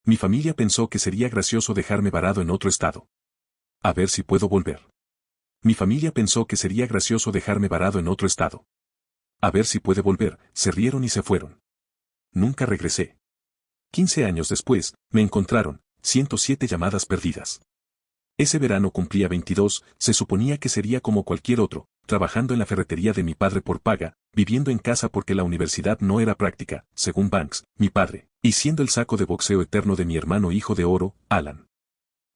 Mi familia pensó que sería gracioso dejarme varado en otro estado. A ver si puedo volver. Mi familia pensó que sería gracioso dejarme varado en otro estado. A ver si puede volver, se rieron y se fueron. Nunca regresé. 15 años después, me encontraron, 107 llamadas perdidas. Ese verano cumplía 22, se suponía que sería como cualquier otro, trabajando en la ferretería de mi padre por paga, viviendo en casa porque la universidad no era práctica, según Banks, mi padre, y siendo el saco de boxeo eterno de mi hermano hijo de oro, Alan.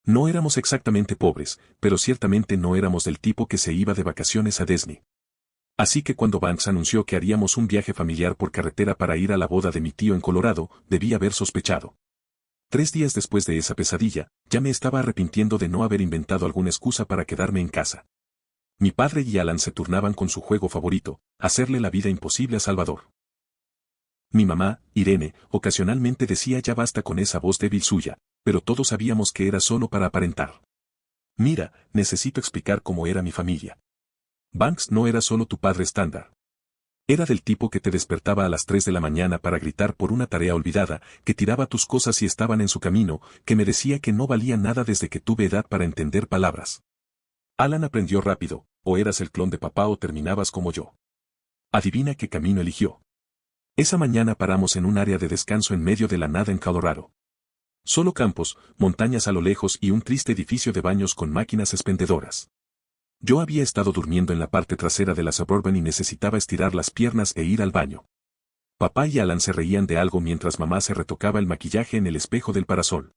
No éramos exactamente pobres, pero ciertamente no éramos del tipo que se iba de vacaciones a Disney. Así que cuando Banks anunció que haríamos un viaje familiar por carretera para ir a la boda de mi tío en Colorado, debí haber sospechado. 3 días después de esa pesadilla, ya me estaba arrepintiendo de no haber inventado alguna excusa para quedarme en casa. Mi padre y Alan se turnaban con su juego favorito, hacerle la vida imposible a Salvador. Mi mamá, Irene, ocasionalmente decía ya basta con esa voz débil suya, pero todos sabíamos que era solo para aparentar. Mira, necesito explicar cómo era mi familia. Banks no era solo tu padre estándar. Era del tipo que te despertaba a las 3 de la mañana para gritar por una tarea olvidada, que tiraba tus cosas si estaban en su camino, que me decía que no valía nada desde que tuve edad para entender palabras. Alan aprendió rápido, o eras el clon de papá o terminabas como yo. Adivina qué camino eligió. Esa mañana paramos en un área de descanso en medio de la nada en Colorado. Solo campos, montañas a lo lejos y un triste edificio de baños con máquinas expendedoras. Yo había estado durmiendo en la parte trasera de la Suburban y necesitaba estirar las piernas e ir al baño. Papá y Alan se reían de algo mientras mamá se retocaba el maquillaje en el espejo del parasol.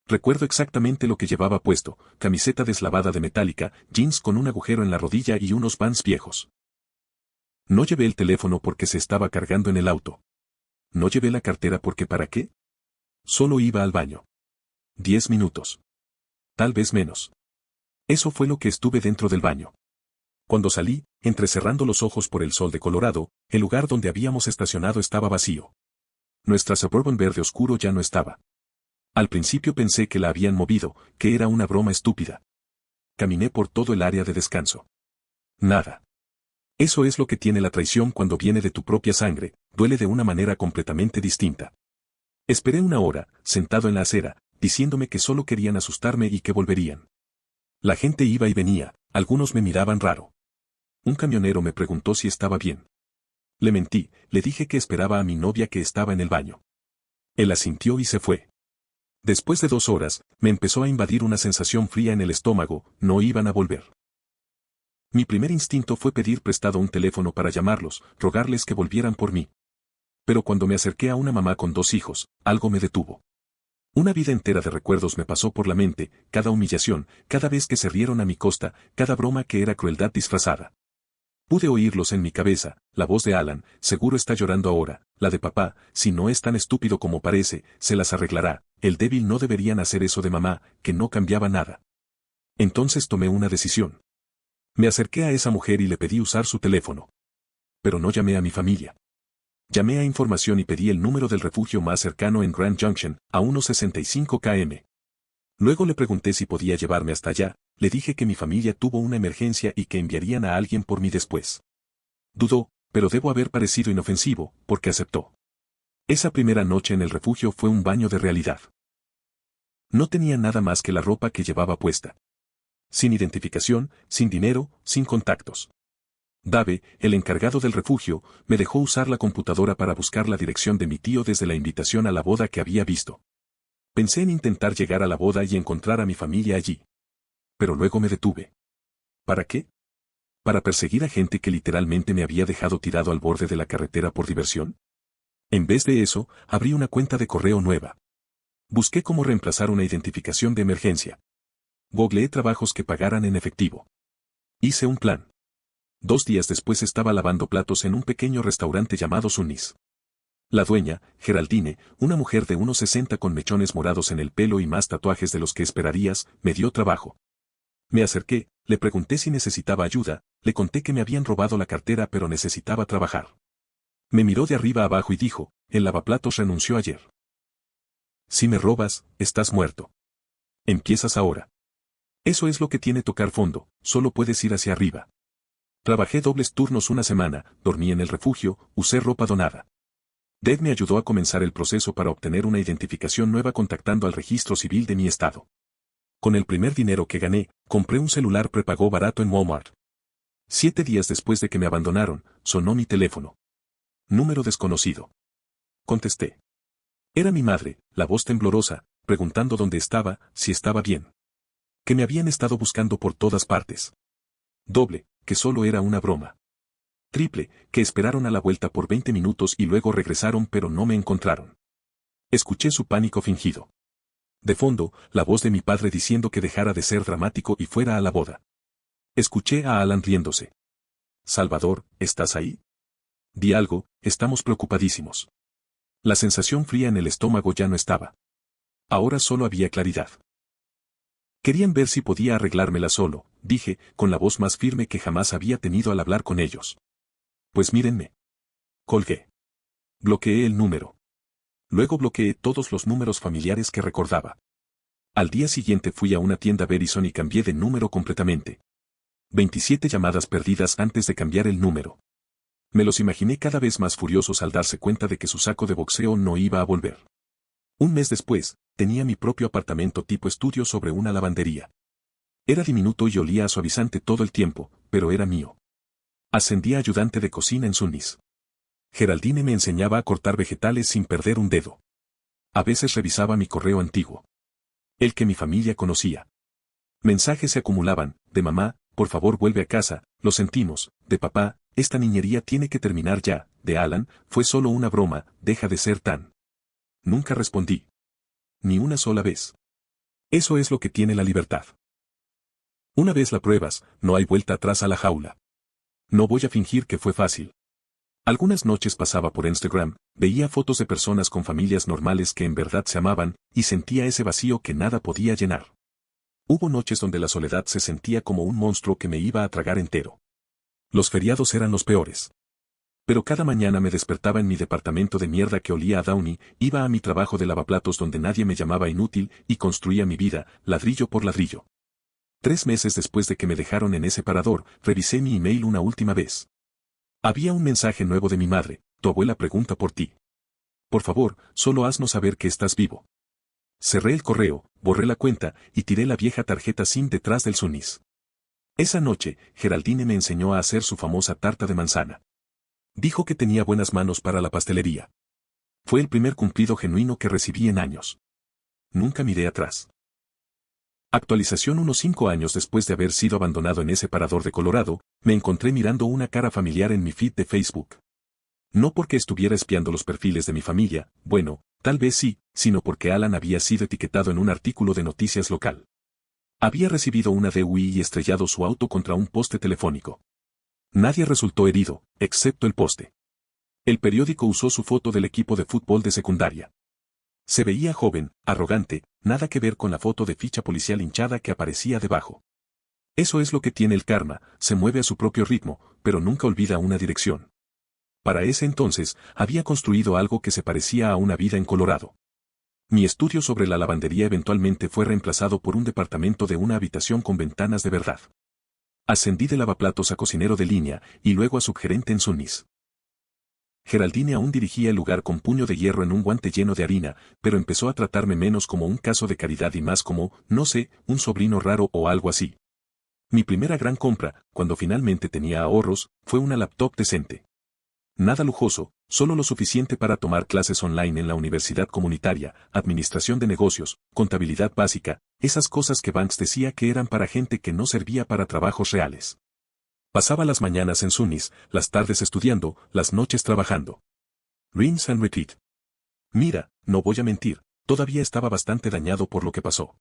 Recuerdo exactamente lo que llevaba puesto, camiseta deslavada de metálica, jeans con un agujero en la rodilla y unos Vans viejos. No llevé el teléfono porque se estaba cargando en el auto. No llevé la cartera porque ¿para qué? Solo iba al baño. 10 minutos. Tal vez menos. Eso fue lo que estuve dentro del baño. Cuando salí, entrecerrando los ojos por el sol de Colorado, el lugar donde habíamos estacionado estaba vacío. Nuestra Suburban verde oscuro ya no estaba. Al principio pensé que la habían movido, que era una broma estúpida. Caminé por todo el área de descanso. Nada. Eso es lo que tiene la traición cuando viene de tu propia sangre, duele de una manera completamente distinta. Esperé 1 hora, sentado en la acera, diciéndome que solo querían asustarme y que volverían. La gente iba y venía, algunos me miraban raro. Un camionero me preguntó si estaba bien. Le mentí, le dije que esperaba a mi novia que estaba en el baño. Él asintió y se fue. Después de 2 horas, me empezó a invadir una sensación fría en el estómago, no iban a volver. Mi primer instinto fue pedir prestado un teléfono para llamarlos, rogarles que volvieran por mí. Pero cuando me acerqué a una mamá con 2 hijos, algo me detuvo. Una vida entera de recuerdos me pasó por la mente, cada humillación, cada vez que se rieron a mi costa, cada broma que era crueldad disfrazada. Pude oírlos en mi cabeza, la voz de Alan, seguro está llorando ahora, la de papá, si no es tan estúpido como parece, se las arreglará, el débil no deberían hacer eso de mamá, que no cambiaba nada. Entonces tomé una decisión. Me acerqué a esa mujer y le pedí usar su teléfono. Pero no llamé a mi familia. Llamé a información y pedí el número del refugio más cercano en Grand Junction, a unos 65 km. Luego le pregunté si podía llevarme hasta allá, le dije que mi familia tuvo una emergencia y que enviarían a alguien por mí después. Dudó, pero debo haber parecido inofensivo, porque aceptó. Esa primera noche en el refugio fue un baño de realidad. No tenía nada más que la ropa que llevaba puesta. Sin identificación, sin dinero, sin contactos. Dave, el encargado del refugio, me dejó usar la computadora para buscar la dirección de mi tío desde la invitación a la boda que había visto. Pensé en intentar llegar a la boda y encontrar a mi familia allí. Pero luego me detuve. ¿Para qué? ¿Para perseguir a gente que literalmente me había dejado tirado al borde de la carretera por diversión? En vez de eso, abrí una cuenta de correo nueva. Busqué cómo reemplazar una identificación de emergencia. Googleé trabajos que pagaran en efectivo. Hice un plan. 2 días después estaba lavando platos en un pequeño restaurante llamado Sunnis. La dueña, Geraldine, una mujer de unos 60 con mechones morados en el pelo y más tatuajes de los que esperarías, me dio trabajo. Me acerqué, le pregunté si necesitaba ayuda, le conté que me habían robado la cartera pero necesitaba trabajar. Me miró de arriba abajo y dijo, el lavaplatos renunció ayer. Si me robas, estás muerto. Empiezas ahora. Eso es lo que tiene tocar fondo, solo puedes ir hacia arriba. Trabajé dobles turnos una semana, dormí en el refugio, usé ropa donada. Deb me ayudó a comenzar el proceso para obtener una identificación nueva contactando al registro civil de mi estado. Con el primer dinero que gané, compré un celular prepago barato en Walmart. 7 días después de que me abandonaron, sonó mi teléfono. Número desconocido. Contesté. Era mi madre, la voz temblorosa, preguntando dónde estaba, si estaba bien. Que me habían estado buscando por todas partes. Doble, que solo era una broma. Triple, que esperaron a la vuelta por 20 minutos y luego regresaron pero no me encontraron. Escuché su pánico fingido. De fondo, la voz de mi padre diciendo que dejara de ser dramático y fuera a la boda. Escuché a Alan riéndose. Salvador, ¿estás ahí? Di algo, estamos preocupadísimos. La sensación fría en el estómago ya no estaba. Ahora solo había claridad. Querían ver si podía arreglármela solo, dije, con la voz más firme que jamás había tenido al hablar con ellos. Pues mírenme. Colgué. Bloqueé el número. Luego bloqueé todos los números familiares que recordaba. Al día siguiente fui a una tienda Verizon y cambié de número completamente. 27 llamadas perdidas antes de cambiar el número. Me los imaginé cada vez más furiosos al darse cuenta de que su saco de boxeo no iba a volver. Un mes después, tenía mi propio apartamento tipo estudio sobre una lavandería. Era diminuto y olía a suavizante todo el tiempo, pero era mío. Ascendí a ayudante de cocina en Sunnis. Geraldine me enseñaba a cortar vegetales sin perder un dedo. A veces revisaba mi correo antiguo. El que mi familia conocía. Mensajes se acumulaban, de mamá, por favor vuelve a casa, lo sentimos, de papá, esta niñería tiene que terminar ya, de Alan, fue solo una broma, deja de ser tan. Nunca respondí. Ni una sola vez. Eso es lo que tiene la libertad. Una vez la pruebas, no hay vuelta atrás a la jaula. No voy a fingir que fue fácil. Algunas noches pasaba por Instagram, veía fotos de personas con familias normales que en verdad se amaban, y sentía ese vacío que nada podía llenar. Hubo noches donde la soledad se sentía como un monstruo que me iba a tragar entero. Los feriados eran los peores. Pero cada mañana me despertaba en mi departamento de mierda que olía a Downey, iba a mi trabajo de lavaplatos donde nadie me llamaba inútil, y construía mi vida, ladrillo por ladrillo. 3 meses después de que me dejaron en ese parador, revisé mi email una última vez. Había un mensaje nuevo de mi madre, tu abuela pregunta por ti. Por favor, solo haznos saber que estás vivo. Cerré el correo, borré la cuenta, y tiré la vieja tarjeta SIM detrás del Sunnis. Esa noche, Geraldine me enseñó a hacer su famosa tarta de manzana. Dijo que tenía buenas manos para la pastelería. Fue el primer cumplido genuino que recibí en años. Nunca miré atrás. Actualización. Unos 5 años después de haber sido abandonado en ese parador de Colorado, me encontré mirando una cara familiar en mi feed de Facebook. No porque estuviera espiando los perfiles de mi familia, bueno, tal vez sí, sino porque Alan había sido etiquetado en un artículo de noticias local. Había recibido una DUI y estrellado su auto contra un poste telefónico. Nadie resultó herido, excepto el poste. El periódico usó su foto del equipo de fútbol de secundaria. Se veía joven, arrogante, nada que ver con la foto de ficha policial hinchada que aparecía debajo. Eso es lo que tiene el karma, se mueve a su propio ritmo, pero nunca olvida una dirección. Para ese entonces, había construido algo que se parecía a una vida en Colorado. Mi estudio sobre la lavandería eventualmente fue reemplazado por un departamento de una habitación con ventanas de verdad. Ascendí de lavaplatos a cocinero de línea, y luego a subgerente en Sunnis. Geraldine aún dirigía el lugar con puño de hierro en un guante lleno de harina, pero empezó a tratarme menos como un caso de caridad y más como, no sé, un sobrino raro o algo así. Mi primera gran compra, cuando finalmente tenía ahorros, fue una laptop decente. Nada lujoso, solo lo suficiente para tomar clases online en la universidad comunitaria, administración de negocios, contabilidad básica, esas cosas que Banks decía que eran para gente que no servía para trabajos reales. Pasaba las mañanas en Sunnis, las tardes estudiando, las noches trabajando. Rinse and repeat. Mira, no voy a mentir, todavía estaba bastante dañado por lo que pasó.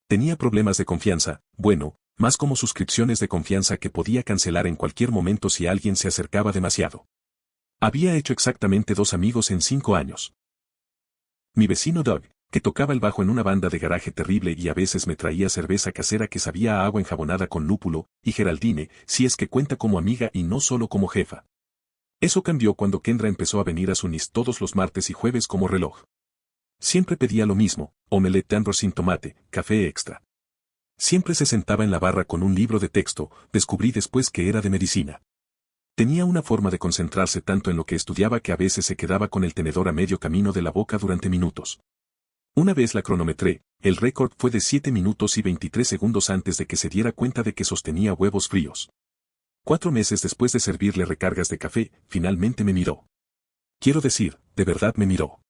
Tenía problemas de confianza, bueno, más como suscripciones de confianza que podía cancelar en cualquier momento si alguien se acercaba demasiado. Había hecho exactamente 2 amigos en 5 años. Mi vecino Doug, que tocaba el bajo en una banda de garaje terrible y a veces me traía cerveza casera que sabía a agua enjabonada con lúpulo, y Geraldine, si es que cuenta como amiga y no solo como jefa. Eso cambió cuando Kendra empezó a venir a Sunnis todos los martes y jueves como reloj. Siempre pedía lo mismo, omelette de arroz sin tomate, café extra. Siempre se sentaba en la barra con un libro de texto, descubrí después que era de medicina. Tenía una forma de concentrarse tanto en lo que estudiaba que a veces se quedaba con el tenedor a medio camino de la boca durante minutos. Una vez la cronometré, el récord fue de 7 minutos y 23 segundos antes de que se diera cuenta de que sostenía huevos fríos. 4 meses después de servirle recargas de café, finalmente me miró. Quiero decir, de verdad me miró.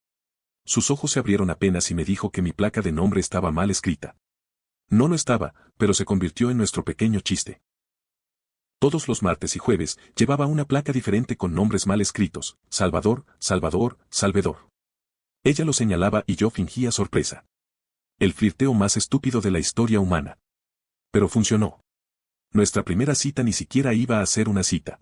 Sus ojos se abrieron apenas y me dijo que mi placa de nombre estaba mal escrita. No lo estaba, pero se convirtió en nuestro pequeño chiste. Todos los martes y jueves llevaba una placa diferente con nombres mal escritos: Salvador, Salvador, Salvador. Ella lo señalaba y yo fingía sorpresa. El flirteo más estúpido de la historia humana. Pero funcionó. Nuestra primera cita ni siquiera iba a ser una cita.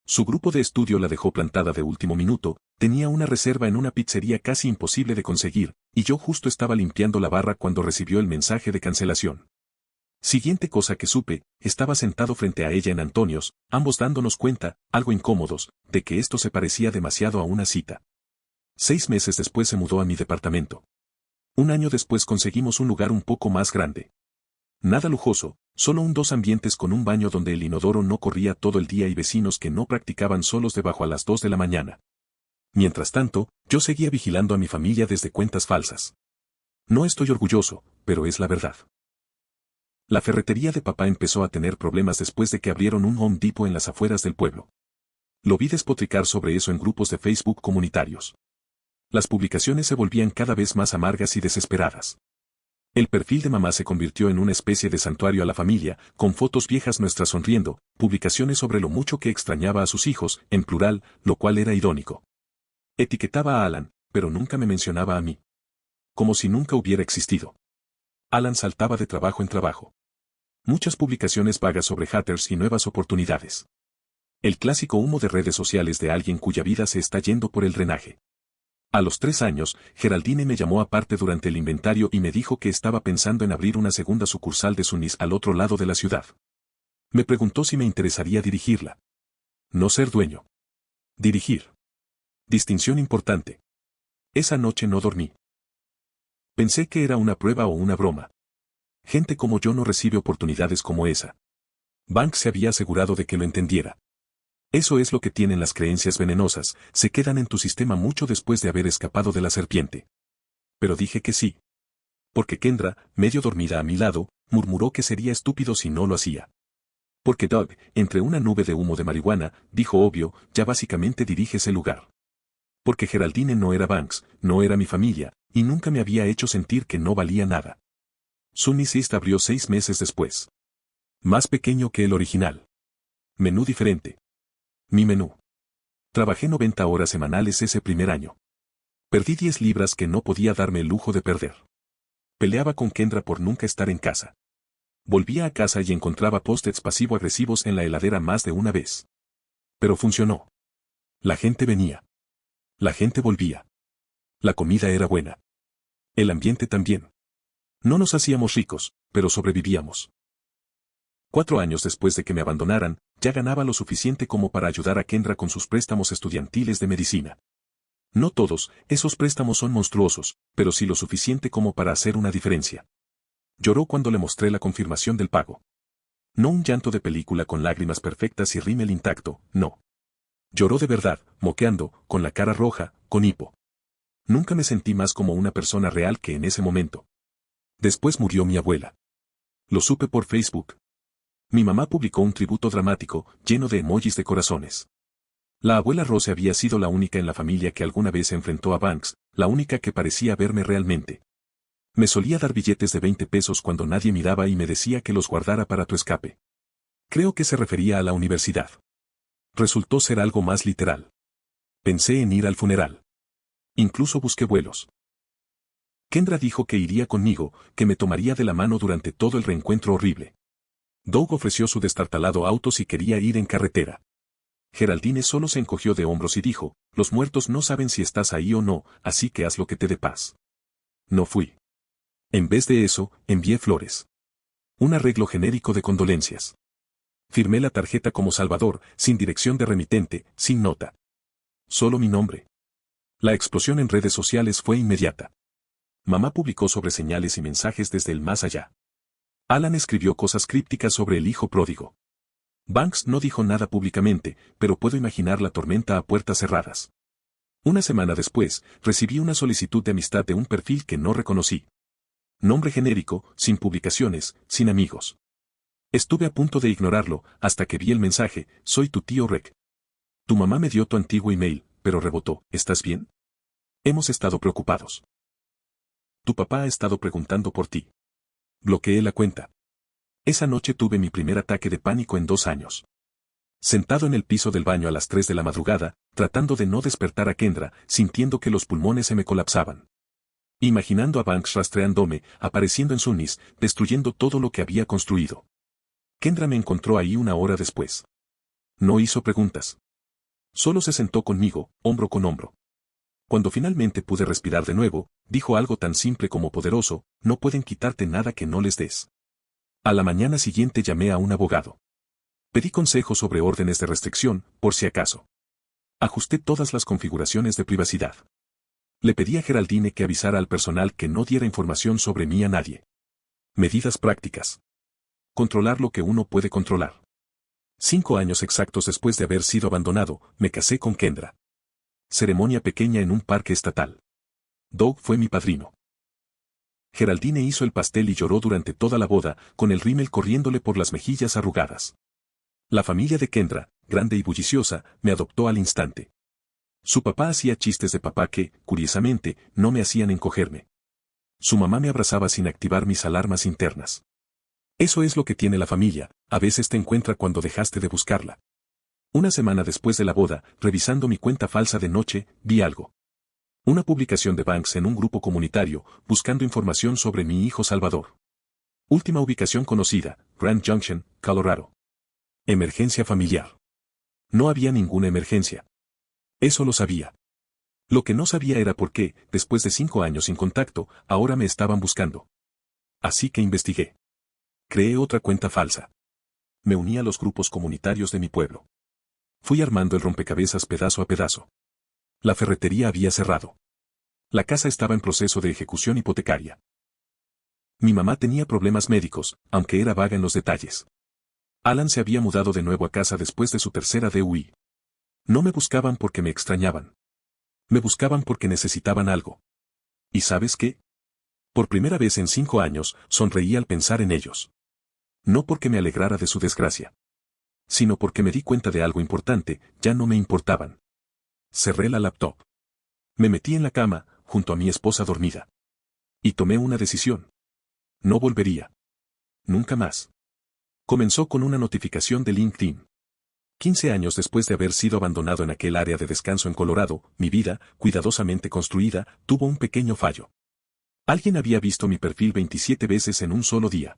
Su grupo de estudio la dejó plantada de último minuto, tenía una reserva en una pizzería casi imposible de conseguir, y yo justo estaba limpiando la barra cuando recibió el mensaje de cancelación. Siguiente cosa que supe, estaba sentado frente a ella en Antonios, ambos dándonos cuenta, algo incómodos, de que esto se parecía demasiado a una cita. 6 meses después se mudó a mi departamento. Un año después conseguimos un lugar un poco más grande. Nada lujoso, solo 2 ambientes con un baño donde el inodoro no corría todo el día y vecinos que no practicaban solos debajo a las 2 de la mañana. Mientras tanto, yo seguía vigilando a mi familia desde cuentas falsas. No estoy orgulloso, pero es la verdad. La ferretería de papá empezó a tener problemas después de que abrieron un Home Depot en las afueras del pueblo. Lo vi despotricar sobre eso en grupos de Facebook comunitarios. Las publicaciones se volvían cada vez más amargas y desesperadas. El perfil de mamá se convirtió en una especie de santuario a la familia, con fotos viejas nuestras sonriendo, publicaciones sobre lo mucho que extrañaba a sus hijos, en plural, lo cual era irónico. Etiquetaba a Alan, pero nunca me mencionaba a mí. Como si nunca hubiera existido. Alan saltaba de trabajo en trabajo. Muchas publicaciones vagas sobre hackers y nuevas oportunidades. El clásico humo de redes sociales de alguien cuya vida se está yendo por el drenaje. A los 3 años, Geraldine me llamó aparte durante el inventario y me dijo que estaba pensando en abrir una segunda sucursal de Sunis al otro lado de la ciudad. Me preguntó si me interesaría dirigirla. No ser dueño. Dirigir. Distinción importante. Esa noche no dormí. Pensé que era una prueba o una broma. Gente como yo no recibe oportunidades como esa. Banks se había asegurado de que lo entendiera. Eso es lo que tienen las creencias venenosas, se quedan en tu sistema mucho después de haber escapado de la serpiente. Pero dije que sí. Porque Kendra, medio dormida a mi lado, murmuró que sería estúpido si no lo hacía. Porque Doug, entre una nube de humo de marihuana, dijo obvio, ya básicamente diriges el lugar. Porque Geraldine no era Banks, no era mi familia, y nunca me había hecho sentir que no valía nada. Sunny's East abrió 6 meses después. Más pequeño que el original. Menú diferente. Mi menú. Trabajé 90 horas semanales ese primer año. Perdí 10 libras que no podía darme el lujo de perder. Peleaba con Kendra por nunca estar en casa. Volvía a casa y encontraba post-its pasivo-agresivos en la heladera más de una vez. Pero funcionó. La gente venía. La gente volvía. La comida era buena. El ambiente también. No nos hacíamos ricos, pero sobrevivíamos. 4 años después de que me abandonaran, ya ganaba lo suficiente como para ayudar a Kendra con sus préstamos estudiantiles de medicina. No todos, esos préstamos son monstruosos, pero sí lo suficiente como para hacer una diferencia. Lloró cuando le mostré la confirmación del pago. No un llanto de película con lágrimas perfectas y rímel intacto, no. Lloró de verdad, moqueando, con la cara roja, con hipo. Nunca me sentí más como una persona real que en ese momento. Después murió mi abuela. Lo supe por Facebook. Mi mamá publicó un tributo dramático, lleno de emojis de corazones. La abuela Rose había sido la única en la familia que alguna vez se enfrentó a Banks, la única que parecía verme realmente. Me solía dar billetes de 20 pesos cuando nadie miraba y me decía que los guardara para tu escape. Creo que se refería a la universidad. Resultó ser algo más literal. Pensé en ir al funeral. Incluso busqué vuelos. Kendra dijo que iría conmigo, que me tomaría de la mano durante todo el reencuentro horrible. Doug ofreció su destartalado auto si quería ir en carretera. Geraldine solo se encogió de hombros y dijo, los muertos no saben si estás ahí o no, así que haz lo que te dé paz. No fui. En vez de eso, envié flores. Un arreglo genérico de condolencias. Firmé la tarjeta como Salvador, sin dirección de remitente, sin nota. Solo mi nombre. La explosión en redes sociales fue inmediata. Mamá publicó sobre señales y mensajes desde el más allá. Alan escribió cosas crípticas sobre el hijo pródigo. Banks no dijo nada públicamente, pero puedo imaginar la tormenta a puertas cerradas. Una semana después, recibí una solicitud de amistad de un perfil que no reconocí. Nombre genérico, sin publicaciones, sin amigos. Estuve a punto de ignorarlo, hasta que vi el mensaje: soy tu tío Rick. Tu mamá me dio tu antiguo email, pero rebotó: ¿estás bien? Hemos estado preocupados. Tu papá ha estado preguntando por ti. Bloqueé la cuenta. Esa noche tuve mi primer ataque de pánico en 2 años. Sentado en el piso del baño a las 3 de la madrugada, tratando de no despertar a Kendra, sintiendo que los pulmones se me colapsaban. Imaginando a Banks rastreándome, apareciendo en Sunnis, destruyendo todo lo que había construido. Kendra me encontró ahí 1 hora después. No hizo preguntas. Solo se sentó conmigo, hombro con hombro. Cuando finalmente pude respirar de nuevo, dijo algo tan simple como poderoso: no pueden quitarte nada que no les des. A la mañana siguiente llamé a un abogado. Pedí consejo sobre órdenes de restricción, por si acaso. Ajusté todas las configuraciones de privacidad. Le pedí a Geraldine que avisara al personal que no diera información sobre mí a nadie. Medidas prácticas. Controlar lo que uno puede controlar. 5 años exactos después de haber sido abandonado, me casé con Kendra. Ceremonia pequeña en un parque estatal. Doug fue mi padrino. Geraldine hizo el pastel y lloró durante toda la boda, con el rímel corriéndole por las mejillas arrugadas. La familia de Kendra, grande y bulliciosa, me adoptó al instante. Su papá hacía chistes de papá que, curiosamente, no me hacían encogerme. Su mamá me abrazaba sin activar mis alarmas internas. Eso es lo que tiene la familia: a veces te encuentra cuando dejaste de buscarla. Una semana después de la boda, revisando mi cuenta falsa de noche, vi algo. Una publicación de Banks en un grupo comunitario, buscando información sobre mi hijo Salvador. Última ubicación conocida: Grand Junction, Colorado. Emergencia familiar. No había ninguna emergencia. Eso lo sabía. Lo que no sabía era por qué, después de 5 años sin contacto, ahora me estaban buscando. Así que investigué. Creé otra cuenta falsa. Me uní a los grupos comunitarios de mi pueblo. Fui armando el rompecabezas pedazo a pedazo. La ferretería había cerrado. La casa estaba en proceso de ejecución hipotecaria. Mi mamá tenía problemas médicos, aunque era vaga en los detalles. Alan se había mudado de nuevo a casa después de su tercera DUI. No me buscaban porque me extrañaban. Me buscaban porque necesitaban algo. ¿Y sabes qué? Por primera vez en 5 años, sonreí al pensar en ellos. No porque me alegrara de su desgracia, sino porque me di cuenta de algo importante: ya no me importaban. Cerré la laptop. Me metí en la cama, junto a mi esposa dormida. Y tomé una decisión. No volvería. Nunca más. Comenzó con una notificación de LinkedIn. 15 años después de haber sido abandonado en aquel área de descanso en Colorado, mi vida, cuidadosamente construida, tuvo un pequeño fallo. Alguien había visto mi perfil 27 veces en un solo día.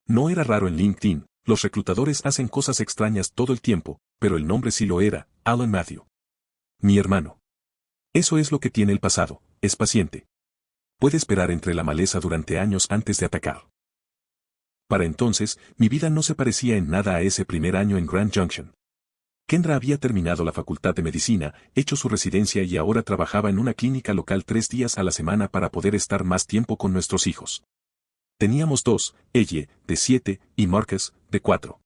No era raro en LinkedIn: los reclutadores hacen cosas extrañas todo el tiempo, pero el nombre sí lo era: Alan Matthew. Mi hermano. Eso es lo que tiene el pasado: es paciente. Puede esperar entre la maleza durante años antes de atacar. Para entonces, mi vida no se parecía en nada a ese primer año en Grand Junction. Kendra había terminado la facultad de medicina, hecho su residencia y ahora trabajaba en una clínica local 3 días a la semana para poder estar más tiempo con nuestros hijos. Teníamos 2, ella, de 7, y Marcus, de 4.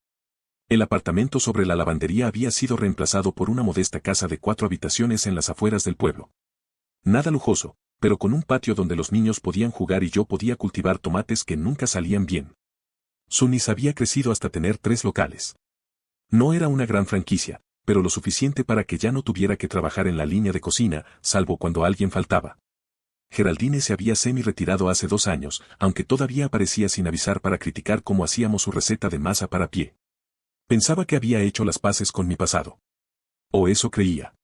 El apartamento sobre la lavandería había sido reemplazado por una modesta casa de 4 habitaciones en las afueras del pueblo. Nada lujoso, pero con un patio donde los niños podían jugar y yo podía cultivar tomates que nunca salían bien. Sunnis había crecido hasta tener 3 locales. No era una gran franquicia, pero lo suficiente para que ya no tuviera que trabajar en la línea de cocina, salvo cuando alguien faltaba. Geraldine se había semi-retirado hace 2 años, aunque todavía aparecía sin avisar para criticar cómo hacíamos su receta de masa para pie. Pensaba que había hecho las paces con mi pasado. O eso creía.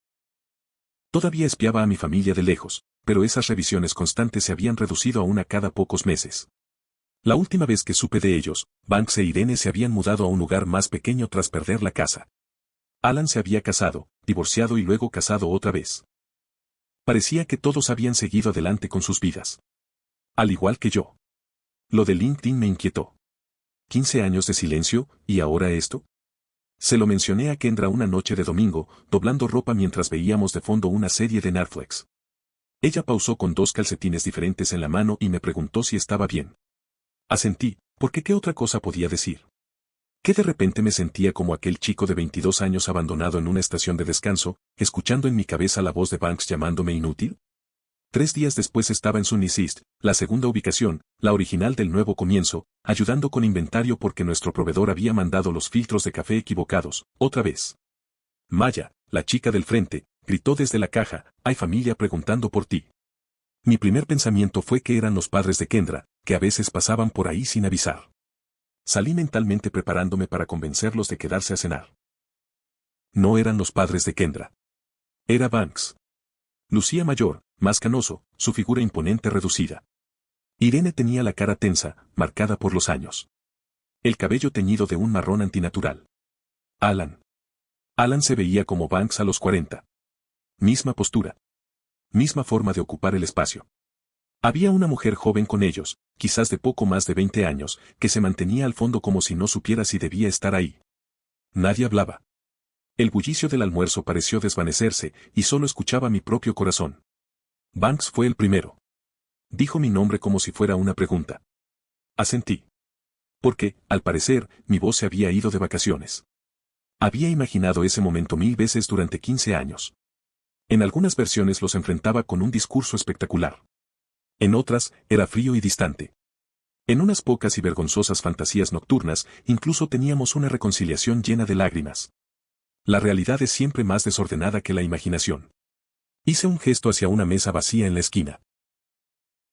Todavía espiaba a mi familia de lejos, pero esas revisiones constantes se habían reducido a una cada pocos meses. La última vez que supe de ellos, Banks e Irene se habían mudado a un lugar más pequeño tras perder la casa. Alan se había casado, divorciado y luego casado otra vez. Parecía que todos habían seguido adelante con sus vidas. Al igual que yo. Lo de LinkedIn me inquietó. 15 años de silencio, ¿y ahora esto? Se lo mencioné a Kendra una noche de domingo, doblando ropa mientras veíamos de fondo una serie de Netflix. Ella pausó con 2 calcetines diferentes en la mano y me preguntó si estaba bien. Asentí, porque ¿qué otra cosa podía decir? Que de repente me sentía como aquel chico de 22 años abandonado en una estación de descanso, escuchando en mi cabeza la voz de Banks llamándome inútil. 3 días después estaba en Sunnyside, la segunda ubicación, la original del nuevo comienzo, ayudando con inventario porque nuestro proveedor había mandado los filtros de café equivocados, otra vez. Maya, la chica del frente, gritó desde la caja, hay familia preguntando por ti. Mi primer pensamiento fue que eran los padres de Kendra, que a veces pasaban por ahí sin avisar. Salí mentalmente preparándome para convencerlos de quedarse a cenar. No eran los padres de Kendra. Era Banks. Lucía mayor, más canoso, su figura imponente reducida. Irene tenía la cara tensa, marcada por los años. El cabello teñido de un marrón antinatural. Alan. Alan se veía como Banks a los 40. Misma postura. Misma forma de ocupar el espacio. Había una mujer joven con ellos, quizás de poco más de 20 años, que se mantenía al fondo como si no supiera si debía estar ahí. Nadie hablaba. El bullicio del almuerzo pareció desvanecerse, y solo escuchaba mi propio corazón. Banks fue el primero. Dijo mi nombre como si fuera una pregunta. Asentí. Porque, al parecer, mi voz se había ido de vacaciones. Había imaginado ese momento 1000 veces durante 15 años. En algunas versiones los enfrentaba con un discurso espectacular. En otras, era frío y distante. En unas pocas y vergonzosas fantasías nocturnas, incluso teníamos una reconciliación llena de lágrimas. La realidad es siempre más desordenada que la imaginación. Hice un gesto hacia una mesa vacía en la esquina.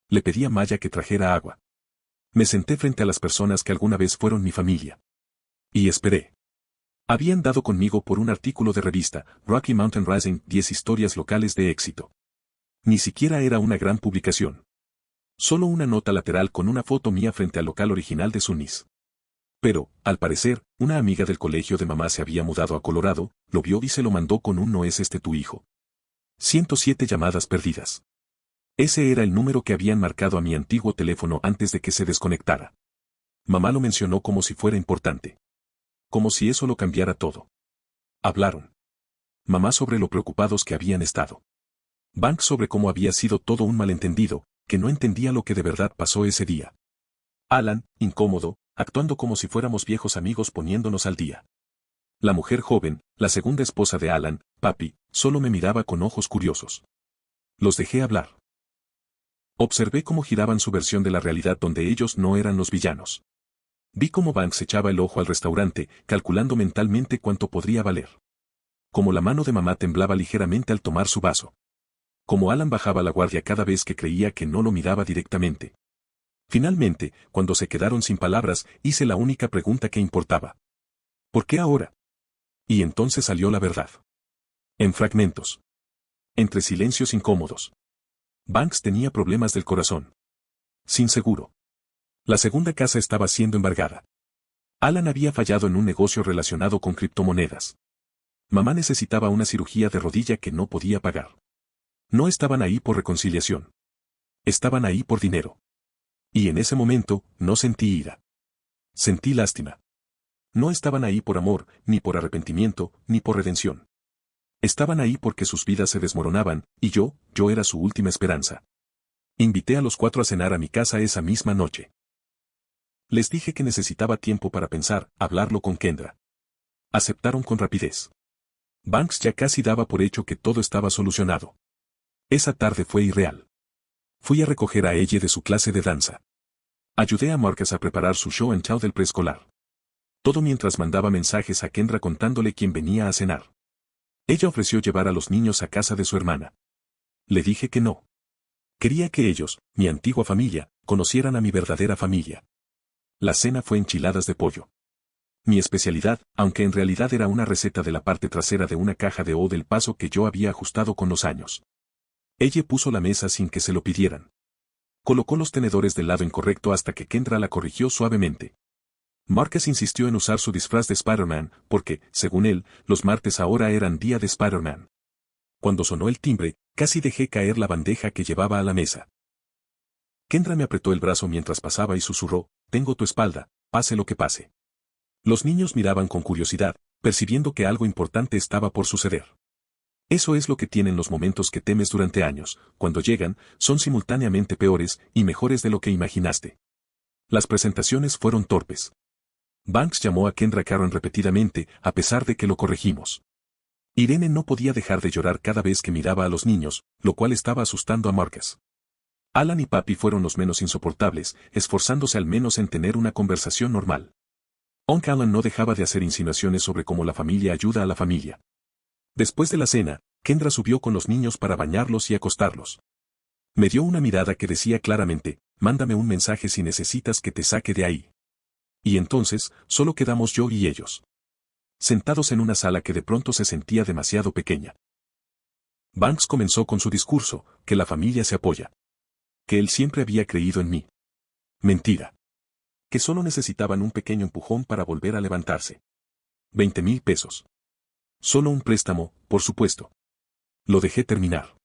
Le pedí a Maya que trajera agua. Me senté frente a las personas que alguna vez fueron mi familia. Y esperé. Habían dado conmigo por un artículo de revista, Rocky Mountain Rising, 10 historias locales de éxito. Ni siquiera era una gran publicación. Solo una nota lateral con una foto mía frente al local original de Sunnys. Pero, al parecer, una amiga del colegio de mamá se había mudado a Colorado, lo vio y se lo mandó con un "¿No es este tu hijo?". 107 llamadas perdidas. Ese era el número que habían marcado a mi antiguo teléfono antes de que se desconectara. Mamá lo mencionó como si fuera importante. Como si eso lo cambiara todo. Hablaron. Mamá sobre lo preocupados que habían estado. Banks sobre cómo había sido todo un malentendido, que no entendía lo que de verdad pasó ese día. Alan, incómodo, actuando como si fuéramos viejos amigos poniéndonos al día. La mujer joven, la segunda esposa de Alan, papi, solo me miraba con ojos curiosos. Los dejé hablar. Observé cómo giraban su versión de la realidad donde ellos no eran los villanos. Vi cómo Banks echaba el ojo al restaurante, calculando mentalmente cuánto podría valer. Como la mano de mamá temblaba ligeramente al tomar su vaso. Como Alan bajaba la guardia cada vez que creía que no lo miraba directamente. Finalmente, cuando se quedaron sin palabras, hice la única pregunta que importaba. ¿Por qué ahora? Y entonces salió la verdad. En fragmentos. Entre silencios incómodos. Banks tenía problemas del corazón. Sin seguro. La segunda casa estaba siendo embargada. Alan había fallado en un negocio relacionado con criptomonedas. Mamá necesitaba una cirugía de rodilla que no podía pagar. No estaban ahí por reconciliación. Estaban ahí por dinero. Y en ese momento, no sentí ira. Sentí lástima. No estaban ahí por amor, ni por arrepentimiento, ni por redención. Estaban ahí porque sus vidas se desmoronaban, y yo era su última esperanza. Invité a los 4 a cenar a mi casa esa misma noche. Les dije que necesitaba tiempo para pensar, hablarlo con Kendra. Aceptaron con rapidez. Banks ya casi daba por hecho que todo estaba solucionado. Esa tarde fue irreal. Fui a recoger a ella de su clase de danza. Ayudé a Marcus a preparar su show en show del preescolar. Todo mientras mandaba mensajes a Kendra contándole quién venía a cenar. Ella ofreció llevar a los niños a casa de su hermana. Le dije que no. Quería que ellos, mi antigua familia, conocieran a mi verdadera familia. La cena fue enchiladas de pollo. Mi especialidad, aunque en realidad era una receta de la parte trasera de una caja de O del Paso que yo había ajustado con los años. Ella puso la mesa sin que se lo pidieran. Colocó los tenedores del lado incorrecto hasta que Kendra la corrigió suavemente. Marcus insistió en usar su disfraz de Spider-Man, porque, según él, los martes ahora eran día de Spider-Man. Cuando sonó el timbre, casi dejé caer la bandeja que llevaba a la mesa. Kendra me apretó el brazo mientras pasaba y susurró, tengo tu espalda, pase lo que pase. Los niños miraban con curiosidad, percibiendo que algo importante estaba por suceder. Eso es lo que tienen los momentos que temes durante años, cuando llegan, son simultáneamente peores y mejores de lo que imaginaste. Las presentaciones fueron torpes. Banks llamó a Kendra Karen repetidamente, a pesar de que lo corregimos. Irene no podía dejar de llorar cada vez que miraba a los niños, lo cual estaba asustando a Marcus. Alan y Papi fueron los menos insoportables, esforzándose al menos en tener una conversación normal. Aunque Alan no dejaba de hacer insinuaciones sobre cómo la familia ayuda a la familia. Después de la cena, Kendra subió con los niños para bañarlos y acostarlos. Me dio una mirada que decía claramente, mándame un mensaje si necesitas que te saque de ahí. Y entonces, solo quedamos yo y ellos. Sentados en una sala que de pronto se sentía demasiado pequeña. Banks comenzó con su discurso, que la familia se apoya. Que él siempre había creído en mí. Mentira. Que solo necesitaban un pequeño empujón para volver a levantarse. 20,000 pesos. Solo un préstamo, por supuesto. Lo dejé terminar.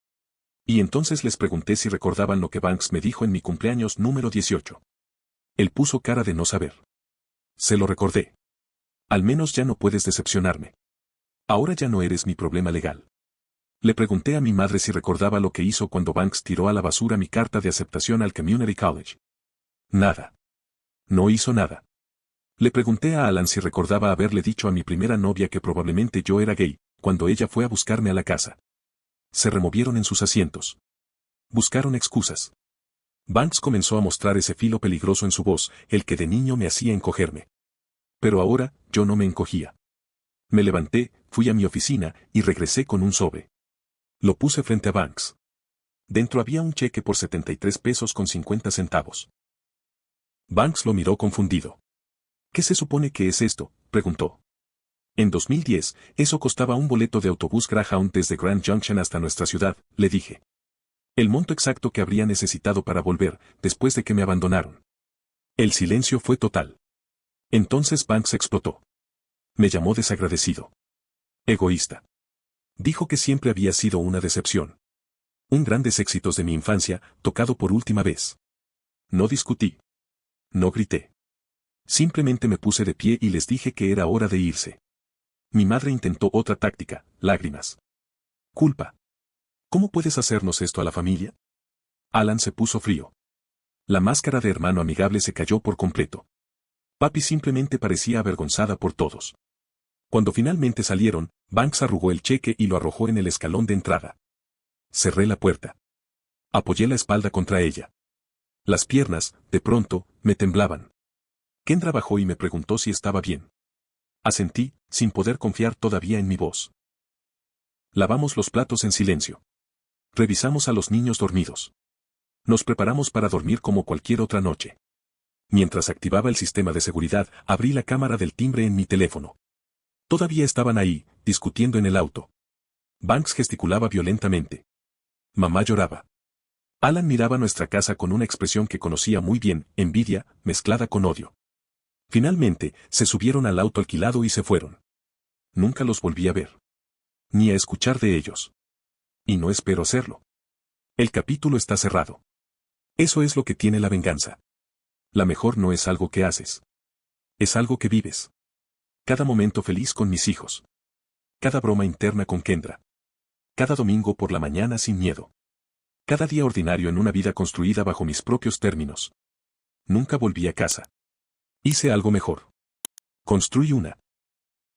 Y entonces les pregunté si recordaban lo que Banks me dijo en mi cumpleaños número 18. Él puso cara de no saber. Se lo recordé. Al menos ya no puedes decepcionarme. Ahora ya no eres mi problema legal. Le pregunté a mi madre si recordaba lo que hizo cuando Banks tiró a la basura mi carta de aceptación al Community College. Nada. No hizo nada. Le pregunté a Alan si recordaba haberle dicho a mi primera novia que probablemente yo era gay, cuando ella fue a buscarme a la casa. Se removieron en sus asientos. Buscaron excusas. Banks comenzó a mostrar ese filo peligroso en su voz, el que de niño me hacía encogerme. Pero ahora, yo no me encogía. Me levanté, fui a mi oficina, y regresé con un sobre. Lo puse frente a Banks. Dentro había un cheque por 73 pesos con 50 centavos. Banks lo miró confundido. ¿Qué se supone que es esto?, preguntó. En 2010, eso costaba un boleto de autobús Greyhound desde Grand Junction hasta nuestra ciudad, le dije. El monto exacto que habría necesitado para volver, después de que me abandonaron. El silencio fue total. Entonces Banks explotó. Me llamó desagradecido. Egoísta. Dijo que siempre había sido una decepción. Un grandes éxitos de mi infancia, tocado por última vez. No discutí. No grité. Simplemente me puse de pie y les dije que era hora de irse. Mi madre intentó otra táctica, lágrimas. Culpa. ¿Cómo puedes hacernos esto a la familia? Alan se puso frío. La máscara de hermano amigable se cayó por completo. Papi simplemente parecía avergonzada por todos. Cuando finalmente salieron, Banks arrugó el cheque y lo arrojó en el escalón de entrada. Cerré la puerta. Apoyé la espalda contra ella. Las piernas, de pronto, me temblaban. Kendra bajó y me preguntó si estaba bien. Asentí, sin poder confiar todavía en mi voz. Lavamos los platos en silencio. Revisamos a los niños dormidos. Nos preparamos para dormir como cualquier otra noche. Mientras activaba el sistema de seguridad, abrí la cámara del timbre en mi teléfono. Todavía estaban ahí, discutiendo en el auto. Banks gesticulaba violentamente. Mamá lloraba. Alan miraba nuestra casa con una expresión que conocía muy bien, envidia, mezclada con odio. Finalmente, se subieron al auto alquilado y se fueron. Nunca los volví a ver. Ni a escuchar de ellos. Y no espero hacerlo. El capítulo está cerrado. Eso es lo que tiene la venganza. La mejor no es algo que haces. Es algo que vives. Cada momento feliz con mis hijos. Cada broma interna con Kendra. Cada domingo por la mañana sin miedo. Cada día ordinario en una vida construida bajo mis propios términos. Nunca volví a casa. Hice algo mejor. Construí una.